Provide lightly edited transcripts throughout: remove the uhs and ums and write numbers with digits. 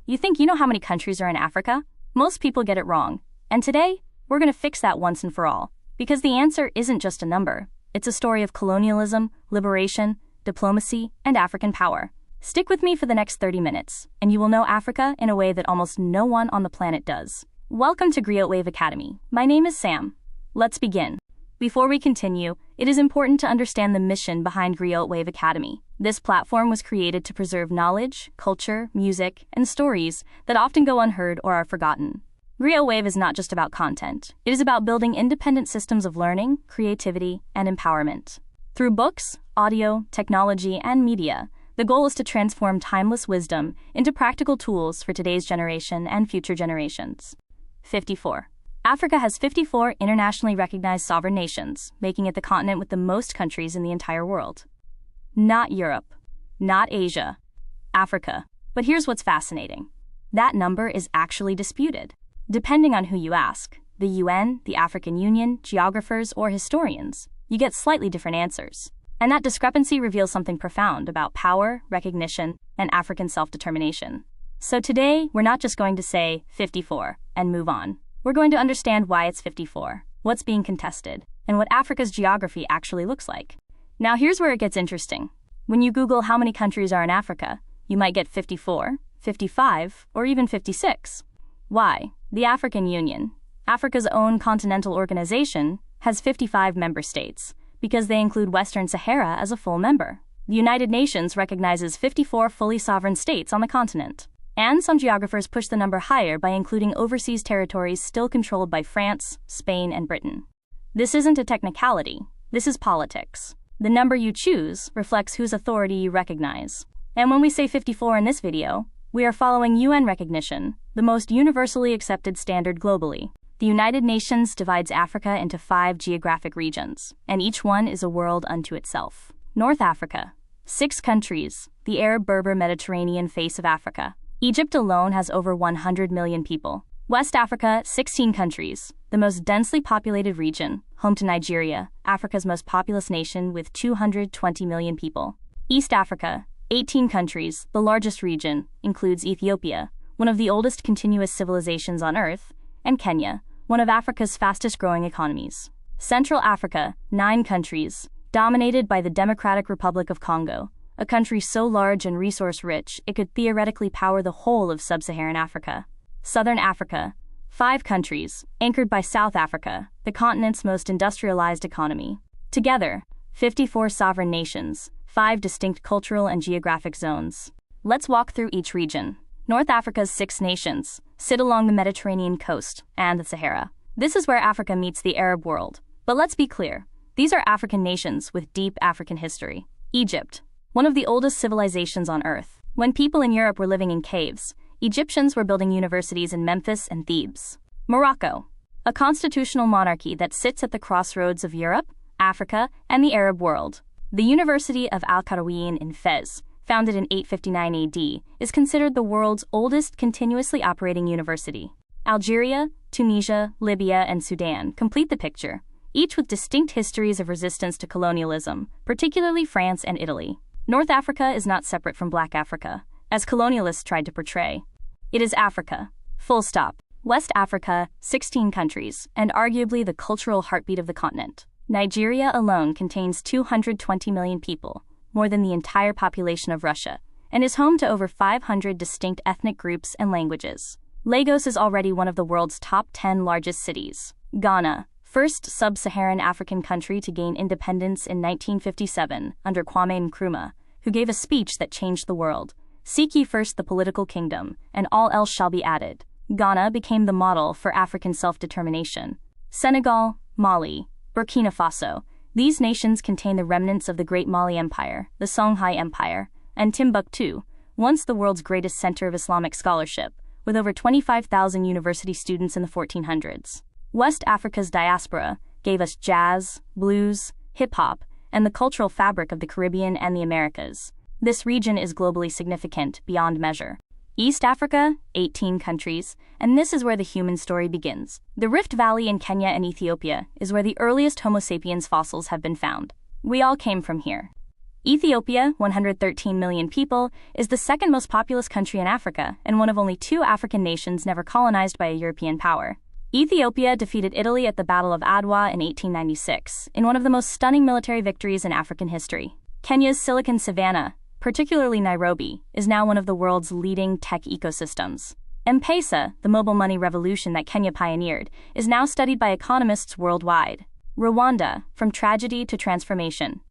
You think you know how many countries are in Africa? Most people get it wrong. And today, we're going to fix that once and for all. Because the answer isn't just a number. It's a story of colonialism, liberation, diplomacy, and African power. Stick with me for the next 30 minutes, and you will know Africa in a way that almost no one on the planet does. Welcome to GriotWave Academy. My name is Sam. Let's begin. Before we continue, it is important to understand the mission behind GriotWave Academy. This platform was created to preserve knowledge, culture, music, and stories that often go unheard or are forgotten. GriotWave is not just about content. It is about building independent systems of learning, creativity, and empowerment. Through books, audio, technology, and media, the goal is to transform timeless wisdom into practical tools for today's generation and future generations. 54. Africa has 54 internationally recognized sovereign nations, making it the continent with the most countries in the entire world. Not Europe, not Asia, Africa. But here's what's fascinating. That number is actually disputed. Depending on who you ask, the UN, the African Union, geographers, or historians, you get slightly different answers. And that discrepancy reveals something profound about power, recognition, and African self-determination. So today, we're not just going to say 54 and move on. We're going to understand why it's 54, what's being contested, and what Africa's geography actually looks like. Now here's where it gets interesting. When you Google how many countries are in Africa, you might get 54, 55, or even 56. Why? The African Union, Africa's own continental organization, has 55 member states, because they include Western Sahara as a full member. The United Nations recognizes 54 fully sovereign states on the continent. And some geographers push the number higher by including overseas territories still controlled by France, Spain, and Britain. This isn't a technicality. This is politics. The number you choose reflects whose authority you recognize. And when we say 54 in this video, we are following UN recognition, the most universally accepted standard globally. The United Nations divides Africa into 5 geographic regions, and each one is a world unto itself. North Africa, 6 countries, the Arab-Berber Mediterranean face of Africa. Egypt alone has over 100 million people. West Africa, 16 countries, the most densely populated region, home to Nigeria, Africa's most populous nation with 220 million people. East Africa, 18 countries, the largest region, includes Ethiopia, one of the oldest continuous civilizations on Earth, and Kenya, one of Africa's fastest-growing economies. Central Africa, 9 countries, dominated by the Democratic Republic of Congo, a country so large and resource-rich it could theoretically power the whole of sub-Saharan Africa. Southern Africa, 5 countries, anchored by South Africa, the continent's most industrialized economy. Together, 54 sovereign nations, 5 distinct cultural and geographic zones. Let's walk through each region. North Africa's 6 nations sit along the Mediterranean coast and the Sahara. This is where Africa meets the Arab world. But let's be clear, these are African nations with deep African history. Egypt, one of the oldest civilizations on Earth. When people in Europe were living in caves, Egyptians were building universities in Memphis and Thebes. Morocco, a constitutional monarchy that sits at the crossroads of Europe, Africa, and the Arab world. The University of Al-Qarawiyyin in Fez, founded in 859 AD, is considered the world's oldest continuously operating university. Algeria, Tunisia, Libya, and Sudan complete the picture, each with distinct histories of resistance to colonialism, particularly France and Italy. North Africa is not separate from Black Africa, as colonialists tried to portray. It is Africa. Full stop. West Africa, 16 countries, and arguably the cultural heartbeat of the continent. Nigeria alone contains 220 million people, more than the entire population of Russia, and is home to over 500 distinct ethnic groups and languages. Lagos is already one of the world's top 10 largest cities. Ghana, first sub-Saharan African country to gain independence in 1957 under Kwame Nkrumah, who gave a speech that changed the world. Seek ye first the political kingdom, and all else shall be added. Ghana became the model for African self-determination. Senegal, Mali, Burkina Faso. These nations contain the remnants of the Great Mali Empire, the Songhai Empire, and Timbuktu, once the world's greatest center of Islamic scholarship, with over 25,000 university students in the 1400s. West Africa's diaspora gave us jazz, blues, hip-hop, and the cultural fabric of the Caribbean and the Americas. This region is globally significant beyond measure. East Africa, 18 countries, and this is where the human story begins. The Rift Valley in Kenya and Ethiopia is where the earliest Homo sapiens fossils have been found. We all came from here. Ethiopia, 113 million people, is the second most populous country in Africa and one of only 2 African nations never colonized by a European power. Ethiopia defeated Italy at the Battle of Adwa in 1896, in one of the most stunning military victories in African history. Kenya's Silicon Savannah, particularly Nairobi, is now one of the world's leading tech ecosystems. M-Pesa, the mobile money revolution that Kenya pioneered, is now studied by economists worldwide. Rwanda, from tragedy to transformation.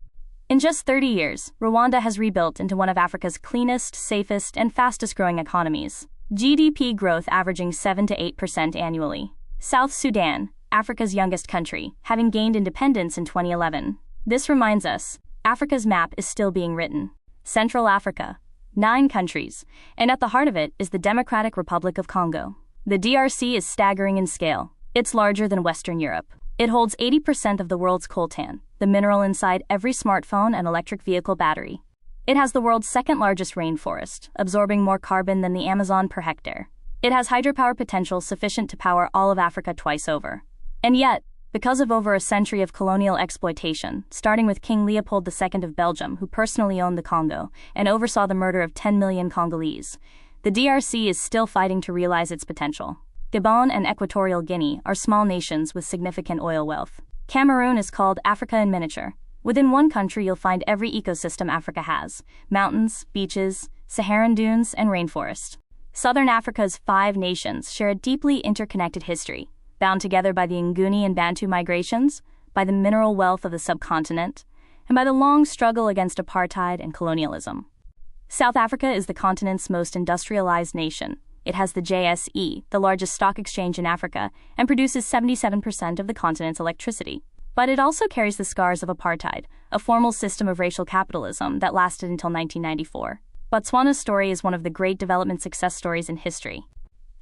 In just 30 years, Rwanda has rebuilt into one of Africa's cleanest, safest, and fastest-growing economies. GDP growth averaging 7 to 8% annually. South Sudan, Africa's youngest country, having gained independence in 2011. This reminds us, Africa's map is still being written. Central Africa, 9 countries, and at the heart of it is the Democratic Republic of Congo. The DRC is staggering in scale. It's larger than Western Europe. It holds 80% of the world's coltan, the mineral inside every smartphone and electric vehicle battery. It has the world's second largest rainforest, absorbing more carbon than the Amazon per hectare. It has hydropower potential sufficient to power all of Africa twice over. And yet, because of over a century of colonial exploitation, starting with King Leopold II of Belgium, who personally owned the Congo and oversaw the murder of 10 million Congolese, the DRC is still fighting to realize its potential. Gabon and Equatorial Guinea are small nations with significant oil wealth. Cameroon is called Africa in miniature. Within one country you'll find every ecosystem Africa has: mountains, beaches, Saharan dunes, and rainforest. Southern Africa's 5 nations share a deeply interconnected history, bound together by the Nguni and Bantu migrations, by the mineral wealth of the subcontinent, and by the long struggle against apartheid and colonialism. South Africa is the continent's most industrialized nation. It has the JSE, the largest stock exchange in Africa, and produces 77% of the continent's electricity. But it also carries the scars of apartheid, a formal system of racial capitalism that lasted until 1994. Botswana's story is one of the great development success stories in history.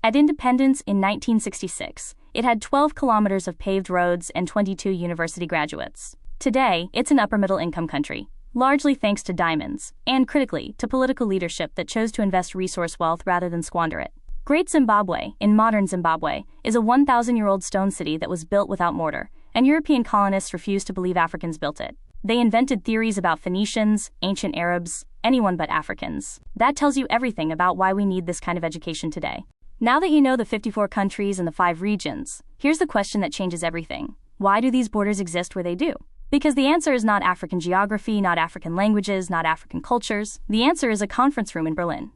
At independence in 1966, it had 12 kilometers of paved roads and 22 university graduates. Today, it's an upper-middle-income country, largely thanks to diamonds, and critically, to political leadership that chose to invest resource wealth rather than squander it. Great Zimbabwe, in modern Zimbabwe, is a 1,000-year-old stone city that was built without mortar, and European colonists refused to believe Africans built it. They invented theories about Phoenicians, ancient Arabs, anyone but Africans. That tells you everything about why we need this kind of education today. Now that you know the 54 countries and the 5 regions, here's the question that changes everything. Why do these borders exist where they do? Because the answer is not African geography, not African languages, not African cultures. The answer is a conference room in Berlin.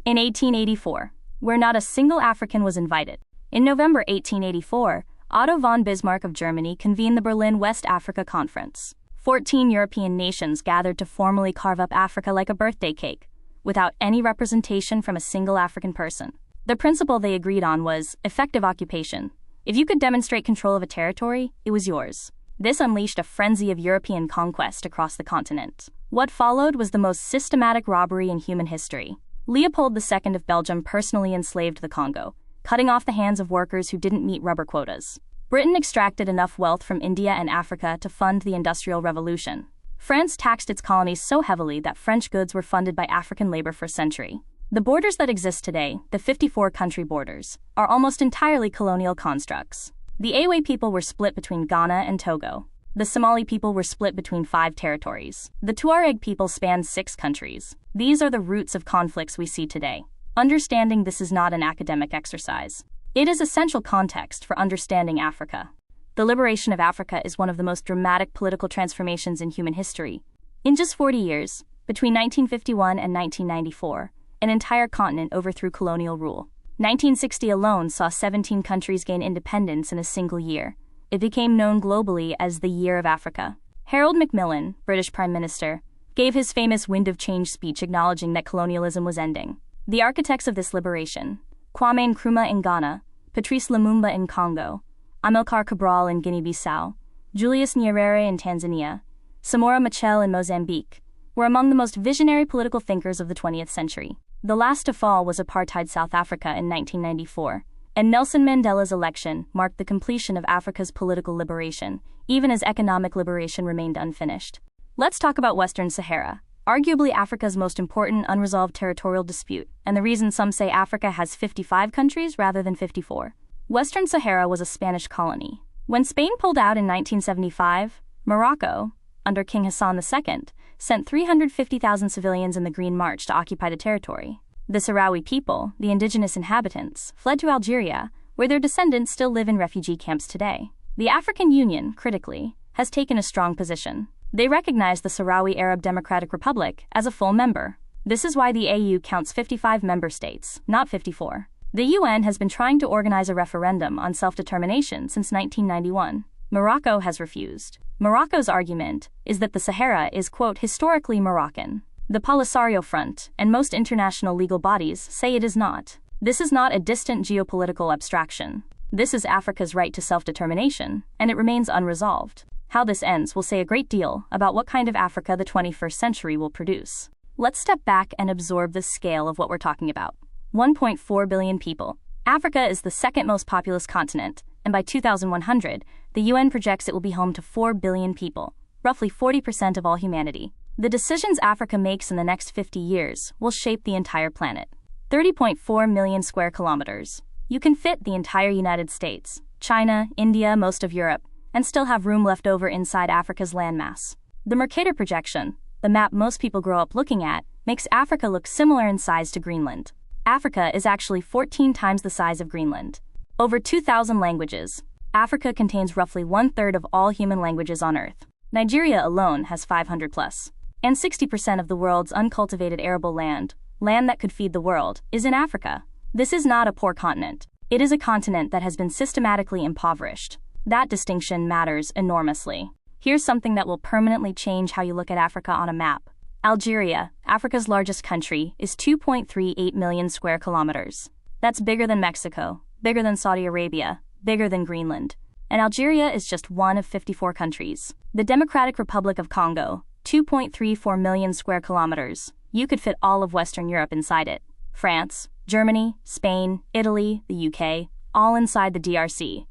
In 1884, where not a single African was invited. In November 1884, Otto von Bismarck of Germany convened the Berlin West Africa Conference. 14 European nations gathered to formally carve up Africa like a birthday cake, without any representation from a single African person. The principle they agreed on was effective occupation. If you could demonstrate control of a territory, it was yours. This unleashed a frenzy of European conquest across the continent. What followed was the most systematic robbery in human history. Leopold II of Belgium personally enslaved the Congo, cutting off the hands of workers who didn't meet rubber quotas. Britain extracted enough wealth from India and Africa to fund the Industrial Revolution. France taxed its colonies so heavily that French goods were funded by African labor for a century. The borders that exist today, the 54 country borders, are almost entirely colonial constructs. The Awe people were split between Ghana and Togo. The Somali people were split between 5 territories. The Tuareg people spanned 6 countries. These are the roots of conflicts we see today. Understanding this is not an academic exercise. It is essential context for understanding Africa. The liberation of Africa is one of the most dramatic political transformations in human history. In just 40 years, between 1951 and 1994, an entire continent overthrew colonial rule. 1960 alone saw 17 countries gain independence in a single year. It became known globally as the Year of Africa. Harold Macmillan, British Prime Minister, gave his famous Wind of Change speech acknowledging that colonialism was ending. The architects of this liberation, Kwame Nkrumah in Ghana, Patrice Lumumba in Congo, Amilcar Cabral in Guinea-Bissau, Julius Nyerere in Tanzania, Samora Machel in Mozambique, were among the most visionary political thinkers of the 20th century. The last to fall was apartheid South Africa in 1994, and Nelson Mandela's election marked the completion of Africa's political liberation, even as economic liberation remained unfinished. Let's talk about Western Sahara, arguably Africa's most important unresolved territorial dispute, and the reason some say Africa has 55 countries rather than 54. Western Sahara was a Spanish colony. When Spain pulled out in 1975, Morocco, under King Hassan II, sent 350,000 civilians in the Green March to occupy the territory. The Sahrawi people, the indigenous inhabitants, fled to Algeria, where their descendants still live in refugee camps today. The African Union, critically, has taken a strong position. They recognize the Sahrawi Arab Democratic Republic as a full member. This is why the AU counts 55 member states, not 54. The UN has been trying to organize a referendum on self-determination since 1991. Morocco has refused. Morocco's argument is that the Sahara is, quote, historically Moroccan. The Polisario Front and most international legal bodies say it is not. This is not a distant geopolitical abstraction. This is Africa's right to self-determination, and it remains unresolved. How this ends will say a great deal about what kind of Africa the 21st century will produce. Let's step back and absorb the scale of what we're talking about. 1.4 billion people. Africa is the second most populous continent, and by 2100, the UN projects it will be home to 4 billion people, roughly 40% of all humanity. The decisions Africa makes in the next 50 years will shape the entire planet. 30.4 million square kilometers. You can fit the entire United States, China, India, most of Europe, and still have room left over inside Africa's landmass. The Mercator projection, the map most people grow up looking at, makes Africa look similar in size to Greenland. Africa is actually 14 times the size of Greenland. Over 2,000 languages. Africa contains roughly 1/3 of all human languages on Earth. Nigeria alone has 500 plus. And 60% of the world's uncultivated arable land that could feed the world, is in Africa. This is not a poor continent. It is a continent that has been systematically impoverished. That distinction matters enormously. Here's something that will permanently change how you look at Africa on a map. Algeria, Africa's largest country, is 2.38 million square kilometers. That's bigger than Mexico, bigger than Saudi Arabia, bigger than Greenland. And Algeria is just one of 54 countries. The Democratic Republic of Congo, 2.34 million square kilometers. You could fit all of Western Europe inside it. France, Germany, Spain, Italy, the UK, all inside the DRC.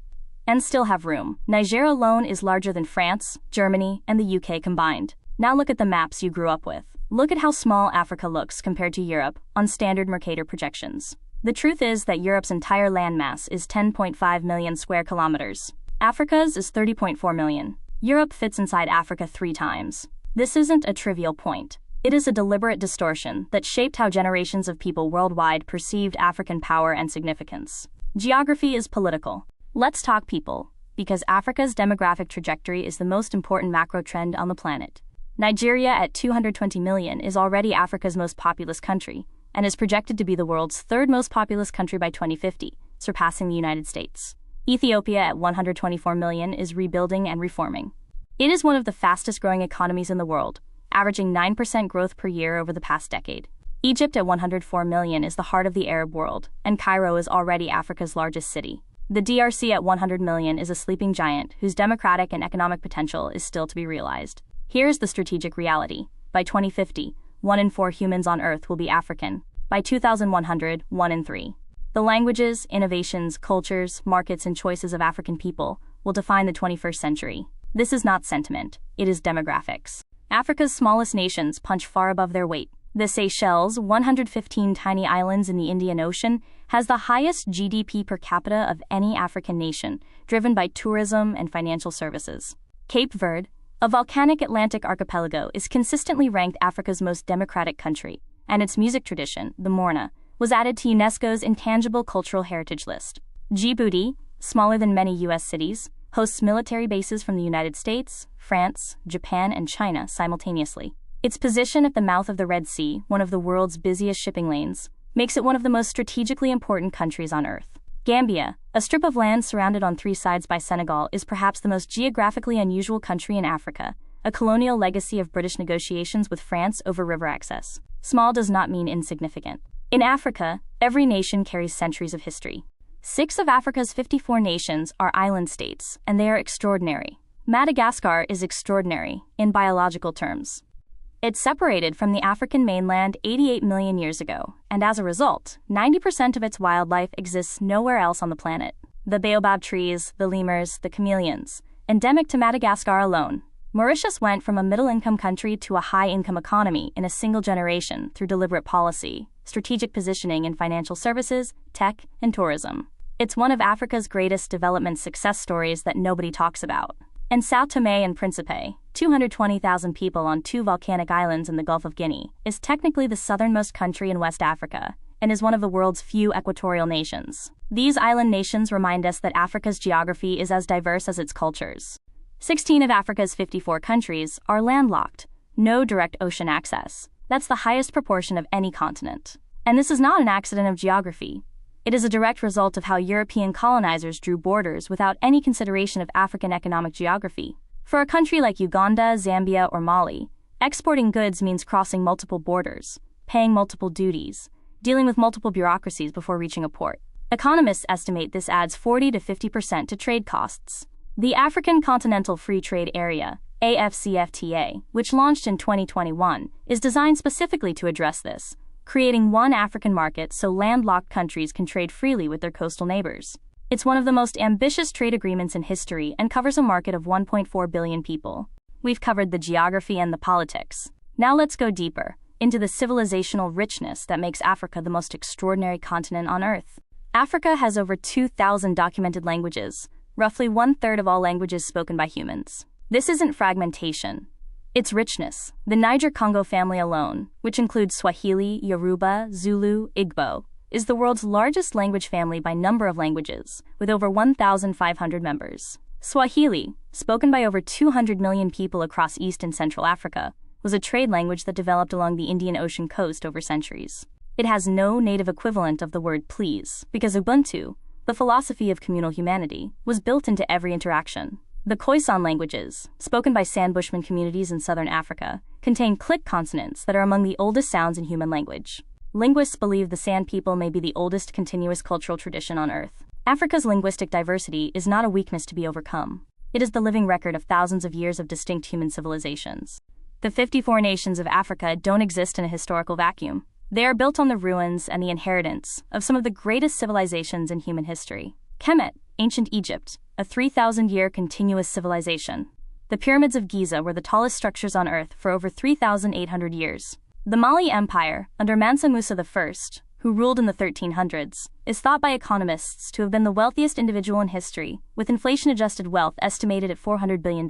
And still have room. Niger alone is larger than France, Germany, and the UK combined. Now look at the maps you grew up with. Look at how small Africa looks compared to Europe on standard Mercator projections. The truth is that Europe's entire landmass is 10.5 million square kilometers. Africa's is 30.4 million. Europe fits inside Africa 3 times. This isn't a trivial point. It is a deliberate distortion that shaped how generations of people worldwide perceived African power and significance. Geography is political. Let's talk people, because Africa's demographic trajectory is the most important macro trend on the planet. Nigeria at 220 million is already Africa's most populous country, and is projected to be the world's 3rd most populous country by 2050, surpassing the United States. Ethiopia at 124 million is rebuilding and reforming. It is one of the fastest growing economies in the world, averaging 9% growth per year over the past decade. Egypt at 104 million is the heart of the Arab world, and Cairo is already Africa's largest city. The DRC at 100 million is a sleeping giant whose democratic and economic potential is still to be realized. Here's the strategic reality. By 2050, 1 in 4 humans on Earth will be African. By 2100, 1 in 3. The languages, innovations, cultures, markets, and choices of African people will define the 21st century. This is not sentiment, it is demographics. Africa's smallest nations punch far above their weight. The Seychelles, 115 tiny islands in the Indian Ocean, has the highest GDP per capita of any African nation, driven by tourism and financial services. Cape Verde, a volcanic Atlantic archipelago, is consistently ranked Africa's most democratic country, and its music tradition, the Morna, was added to UNESCO's Intangible Cultural Heritage List. Djibouti, smaller than many U.S. cities, hosts military bases from the United States, France, Japan, and China simultaneously. Its position at the mouth of the Red Sea, one of the world's busiest shipping lanes, makes it one of the most strategically important countries on Earth. Gambia, a strip of land surrounded on 3 sides by Senegal, is perhaps the most geographically unusual country in Africa, a colonial legacy of British negotiations with France over river access. Small does not mean insignificant. In Africa, every nation carries centuries of history. 6 of Africa's 54 nations are island states, and they are extraordinary. Madagascar is extraordinary, in biological terms. It separated from the African mainland 88 million years ago, and as a result, 90% of its wildlife exists nowhere else on the planet. The baobab trees, the lemurs, the chameleons, endemic to Madagascar alone. Mauritius went from a middle-income country to a high-income economy in a single generation through deliberate policy, strategic positioning in financial services, tech, and tourism. It's one of Africa's greatest development success stories that nobody talks about. And Sao Tome and Principe, 220,000 people on 2 volcanic islands in the Gulf of Guinea, is technically the southernmost country in West Africa and is one of the world's few equatorial nations. These island nations remind us that Africa's geography is as diverse as its cultures. 16 of Africa's 54 countries are landlocked, no direct ocean access. That's the highest proportion of any continent. And this is not an accident of geography. It is a direct result of how European colonizers drew borders without any consideration of African economic geography. For a country like Uganda, Zambia, or Mali, exporting goods means crossing multiple borders, paying multiple duties, dealing with multiple bureaucracies before reaching a port. Economists estimate this adds 40 to 50% to trade costs. The African Continental Free Trade Area, AFCFTA, which launched in 2021, is designed specifically to address this, creating one African market so landlocked countries can trade freely with their coastal neighbors. It's one of the most ambitious trade agreements in history and covers a market of 1.4 billion people. We've covered the geography and the politics. Now let's go deeper into the civilizational richness that makes Africa the most extraordinary continent on Earth. Africa has over 2,000 documented languages, roughly 1/3 of all languages spoken by humans. This isn't fragmentation. It's richness. The Niger-Congo family alone, which includes Swahili, Yoruba, Zulu, Igbo, is the world's largest language family by number of languages, with over 1,500 members. Swahili, spoken by over 200 million people across East and Central Africa, was a trade language that developed along the Indian Ocean coast over centuries. It has no native equivalent of the word please, because Ubuntu, the philosophy of communal humanity, was built into every interaction. The Khoisan languages, spoken by San Bushman communities in southern Africa, contain click consonants that are among the oldest sounds in human language. Linguists believe the San people may be the oldest continuous cultural tradition on Earth. Africa's linguistic diversity is not a weakness to be overcome. It is the living record of thousands of years of distinct human civilizations. The 54 nations of Africa don't exist in a historical vacuum. They are built on the ruins and the inheritance of some of the greatest civilizations in human history. Kemet, ancient Egypt, a 3,000-year continuous civilization. The pyramids of Giza were the tallest structures on Earth for over 3,800 years. The Mali Empire, under Mansa Musa I, who ruled in the 1300s, is thought by economists to have been the wealthiest individual in history, with inflation-adjusted wealth estimated at $400 billion.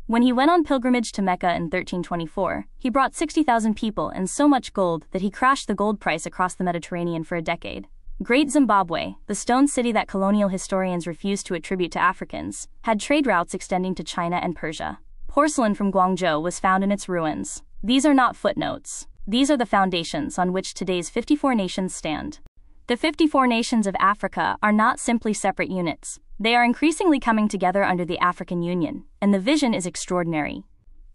When he went on pilgrimage to Mecca in 1324, he brought 60,000 people and so much gold that he crashed the gold price across the Mediterranean for a decade. Great Zimbabwe, the stone city that colonial historians refuse to attribute to Africans, had trade routes extending to China and Persia. Porcelain from Guangzhou was found in its ruins. These are not footnotes. These are the foundations on which today's 54 nations stand. The 54 nations of Africa are not simply separate units. They are increasingly coming together under the African Union, and the vision is extraordinary.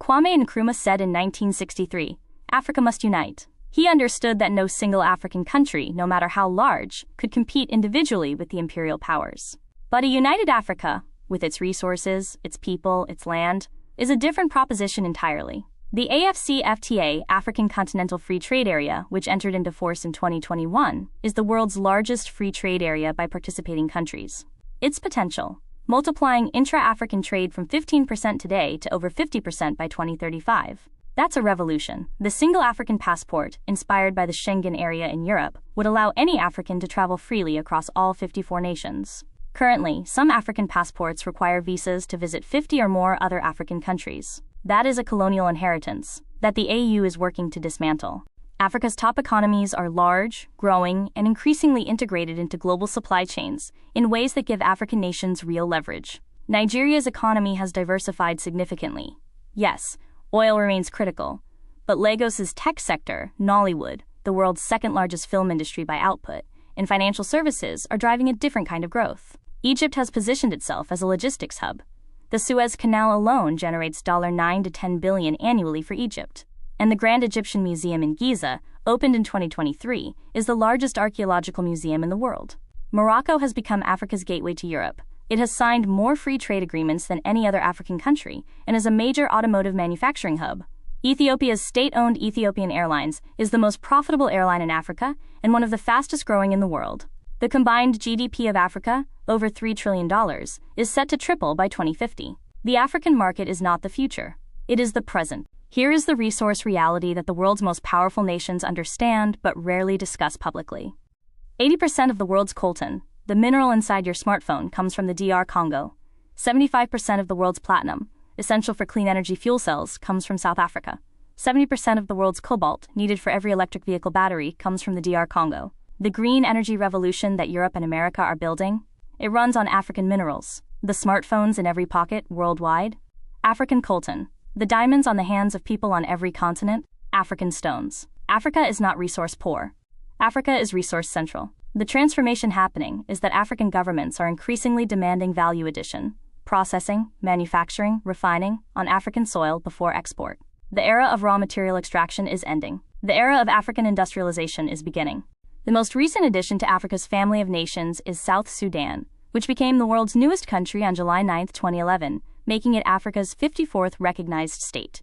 Kwame Nkrumah said in 1963, "Africa must unite." He understood that no single African country, no matter how large, could compete individually with the imperial powers. But a united Africa, with its resources, its people, its land, is a different proposition entirely. The AFCFTA, African Continental Free Trade Area, which entered into force in 2021, is the world's largest free trade area by participating countries. Its potential, multiplying intra-African trade from 15% today to over 50% by 2035. That's a revolution. The single African passport, inspired by the Schengen area in Europe, would allow any African to travel freely across all 54 nations. Currently, some African passports require visas to visit 50 or more other African countries. That is a colonial inheritance that the AU is working to dismantle. Africa's top economies are large, growing, and increasingly integrated into global supply chains in ways that give African nations real leverage. Nigeria's economy has diversified significantly. Yes, oil remains critical, but Lagos's tech sector, Nollywood, the world's second-largest film industry by output, and financial services are driving a different kind of growth. Egypt has positioned itself as a logistics hub. The Suez Canal alone generates $9 to $10 billion annually for Egypt. And the Grand Egyptian Museum in Giza, opened in 2023, is the largest archaeological museum in the world. Morocco has become Africa's gateway to Europe. It has signed more free trade agreements than any other African country and is a major automotive manufacturing hub. Ethiopia's state-owned Ethiopian Airlines is the most profitable airline in Africa and one of the fastest growing in the world. The combined GDP of Africa, over $3 trillion, is set to triple by 2050. The African market is not the future. It is the present. Here is the resource reality that the world's most powerful nations understand but rarely discuss publicly. 80% of the world's coltan, the mineral inside your smartphone, comes from the DR Congo. 75% of the world's platinum, essential for clean energy fuel cells, comes from South Africa. 70% of the world's cobalt, needed for every electric vehicle battery, comes from the DR Congo. The green energy revolution that Europe and America are building, it runs on African minerals. The smartphones in every pocket worldwide, African coltan. The diamonds on the hands of people on every continent, African stones. Africa is not resource poor. Africa is resource central. The transformation happening is that African governments are increasingly demanding value addition, processing, manufacturing, refining, on African soil before export. The era of raw material extraction is ending. The era of African industrialization is beginning. The most recent addition to Africa's family of nations is South Sudan, which became the world's newest country on July 9, 2011, making it Africa's 54th recognized state.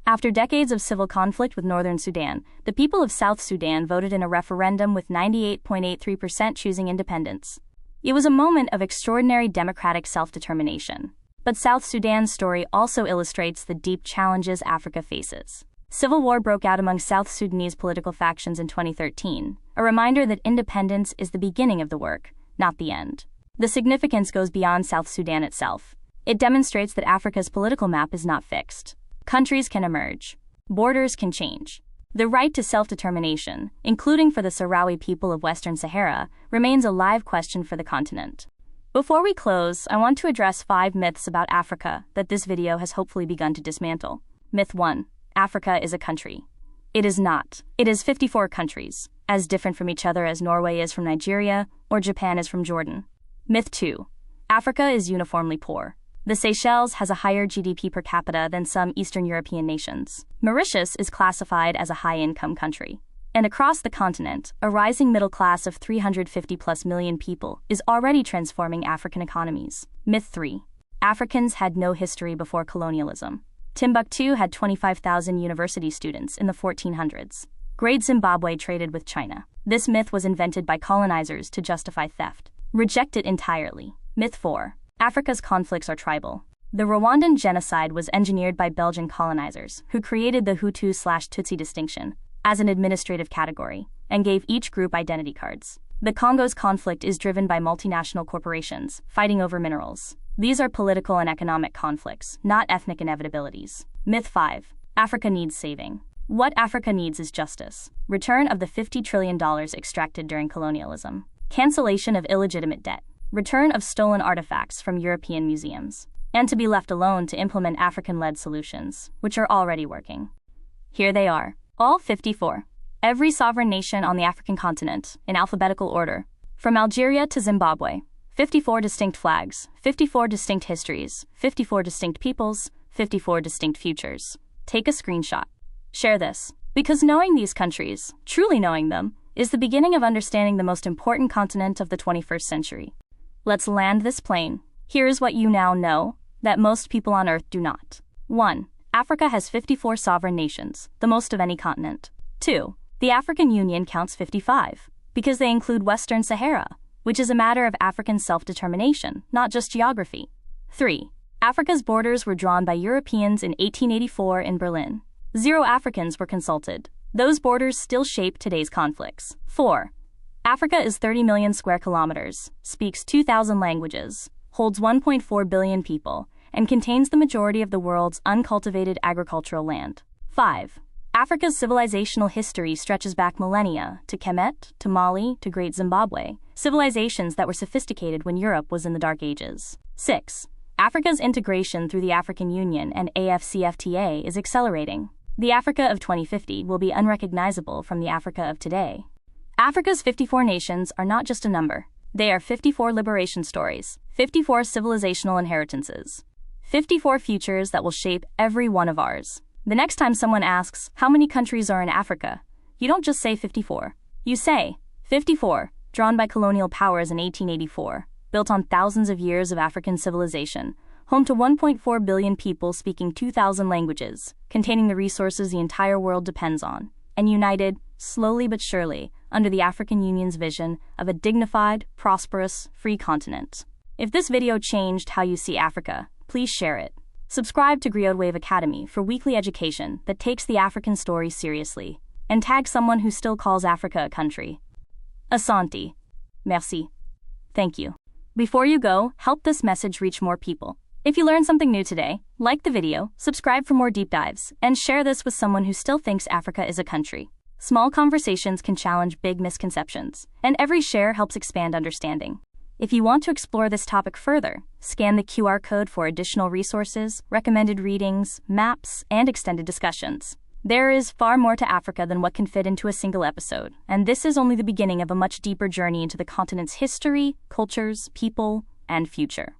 After decades of civil conflict with northern Sudan, the people of South Sudan voted in a referendum with 98.83% choosing independence. It was a moment of extraordinary democratic self-determination. But South Sudan's story also illustrates the deep challenges Africa faces. Civil war broke out among South Sudanese political factions in 2013, a reminder that independence is the beginning of the work, not the end. The significance goes beyond South Sudan itself. It demonstrates that Africa's political map is not fixed. Countries can emerge. Borders can change. The right to self-determination, including for the Sahrawi people of Western Sahara, remains a live question for the continent. Before we close, I want to address 5 myths about Africa that this video has hopefully begun to dismantle. Myth 1. Africa is a country. It is not. It is 54 countries, as different from each other as Norway is from Nigeria or Japan is from Jordan. Myth 2. Africa is uniformly poor. The Seychelles has a higher GDP per capita than some Eastern European nations. Mauritius is classified as a high-income country. And across the continent, a rising middle class of 350+ million people is already transforming African economies. Myth 3. Africans had no history before colonialism. Timbuktu had 25,000 university students in the 1400s. Great Zimbabwe traded with China. This myth was invented by colonizers to justify theft. Reject it entirely. Myth 4. Africa's conflicts are tribal. The Rwandan genocide was engineered by Belgian colonizers, who created the Hutu/Tutsi distinction as an administrative category and gave each group identity cards. The Congo's conflict is driven by multinational corporations fighting over minerals. These are political and economic conflicts, not ethnic inevitabilities. Myth 5. Africa needs saving. What Africa needs is justice. Return of the $50 trillion extracted during colonialism. Cancellation of illegitimate debt. Return of stolen artifacts from European museums, and to be left alone to implement African-led solutions, which are already working. Here they are, all 54. Every sovereign nation on the African continent, in alphabetical order, from Algeria to Zimbabwe. 54 distinct flags, 54 distinct histories, 54 distinct peoples, 54 distinct futures. Take a screenshot. Share this, because knowing these countries, truly knowing them, is the beginning of understanding the most important continent of the 21st century. Let's land this plane. Here's what you now know that most people on Earth do not. 1. Africa has 54 sovereign nations, the most of any continent. 2. The African Union counts 55, because they include Western Sahara, which is a matter of African self-determination, not just geography. 3. Africa's borders were drawn by Europeans in 1884 in Berlin. 0 Africans were consulted. Those borders still shape today's conflicts. 4. Africa is 30 million square kilometers, speaks 2,000 languages, holds 1.4 billion people, and contains the majority of the world's uncultivated agricultural land. 5. Africa's civilizational history stretches back millennia, to Kemet, to Mali, to Great Zimbabwe, civilizations that were sophisticated when Europe was in the Dark Ages. 6. Africa's integration through the African Union and AFCFTA is accelerating. The Africa of 2050 will be unrecognizable from the Africa of today. Africa's 54 nations are not just a number. They are 54 liberation stories, 54 civilizational inheritances, 54 futures that will shape every one of ours. The next time someone asks, how many countries are in Africa? You don't just say 54. You say, 54, drawn by colonial powers in 1884, built on thousands of years of African civilization, home to 1.4 billion people speaking 2,000 languages, containing the resources the entire world depends on, and united, slowly but surely, under the African Union's vision of a dignified, prosperous, free continent. If this video changed how you see Africa, please share it. Subscribe to GriotWave Academy for weekly education that takes the African story seriously, and tag someone who still calls Africa a country. Asante. Merci. Thank you. Before you go, help this message reach more people. If you learned something new today, like the video, subscribe for more deep dives, and share this with someone who still thinks Africa is a country. Small conversations can challenge big misconceptions, and every share helps expand understanding. If you want to explore this topic further, scan the QR code for additional resources, recommended readings, maps, and extended discussions. There is far more to Africa than what can fit into a single episode, and this is only the beginning of a much deeper journey into the continent's history, cultures, people, and future.